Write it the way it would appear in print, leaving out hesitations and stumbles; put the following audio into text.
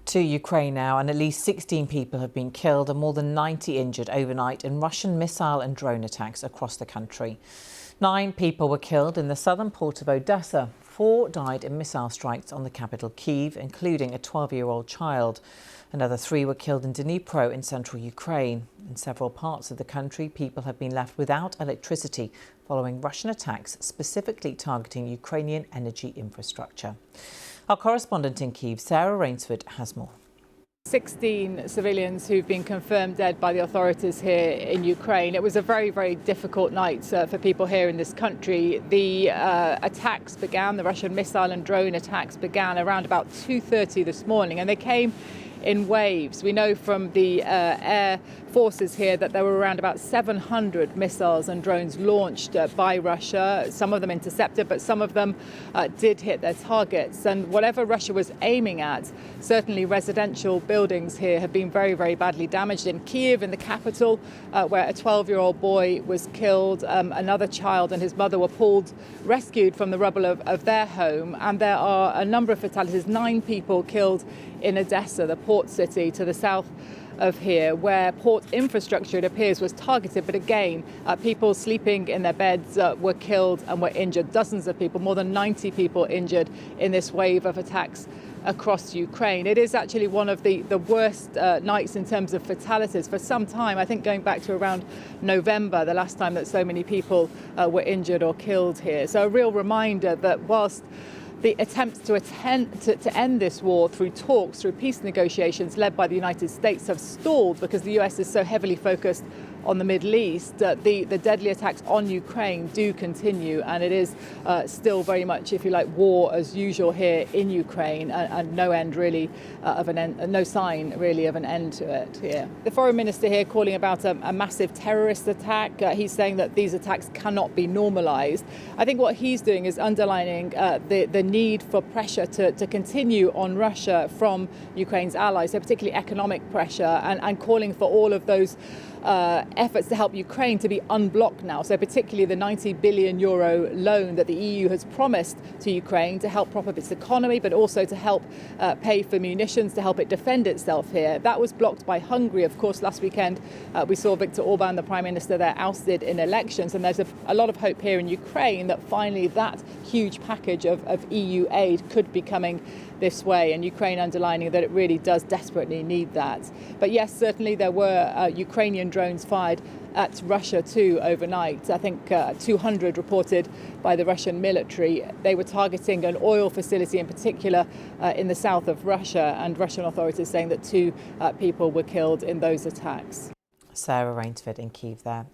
To Ukraine now, and at least 16 people have been killed and more than 90 injured overnight in Russian missile and drone attacks across the country. 9 people were killed in the southern port of Odessa. 4 died in missile strikes on the capital Kyiv, including a 12-year-old child. Another 3 were killed in Dnipro in central Ukraine. In several parts of the country, people have been left without electricity following Russian attacks specifically targeting Ukrainian energy infrastructure. Our correspondent in Kyiv, Sarah Rainsford, has more. 16 civilians who've been confirmed dead by the authorities here in Ukraine. It was a very, very difficult night for people here in this country. The attacks began, the Russian missile and drone attacks began around about 2:30 this morning, and they came in waves. We know from the air forces here that there were around about 700 missiles and drones launched by Russia. Some of them intercepted, but some of them did hit their targets. And whatever Russia was aiming at, certainly residential buildings here have been very, very badly damaged. In Kyiv, in the capital, where a 12-year-old boy was killed, another child and his mother were rescued from the rubble of their home. And there are a number of fatalities, 9 people killed in Odessa, the port city to the south of here, where port infrastructure, it appears, was targeted. But again, people sleeping in their beds were killed and were injured. Dozens of people, more than 90 people injured in this wave of attacks across Ukraine. It is actually one of the worst nights in terms of fatalities for some time. I think going back to around November, the last time that so many people were injured or killed here. So a real reminder that whilst the attempts to end this war through talks, through peace negotiations led by the United States have stalled because the US is so heavily focused on the Middle East, the deadly attacks on Ukraine do continue, and it is still very much, if you like, war as usual here in Ukraine, and no end really of an end, no sign really of an end to it here. The foreign minister here calling about a massive terrorist attack. He's saying that these attacks cannot be normalized. I think what he's doing is underlining the need for pressure to continue on Russia from Ukraine's allies, so particularly economic pressure, and calling for all of those efforts to help Ukraine to be unblocked now. So particularly the 90 billion euro loan that the EU has promised to Ukraine to help prop up its economy, but also to help pay for munitions to help it defend itself here. That was blocked by Hungary. Of course, last weekend we saw Viktor Orban, the Prime Minister there, ousted in elections. And there's a lot of hope here in Ukraine that finally that huge package of EU aid could be coming this way, and Ukraine underlining that it really does desperately need that. But yes, certainly there were Ukrainian drones fired at Russia too overnight. I think 200 reported by the Russian military. They were targeting an oil facility in particular in the south of Russia, and Russian authorities saying that 2 people were killed in those attacks. Sarah Rainsford in Kyiv there.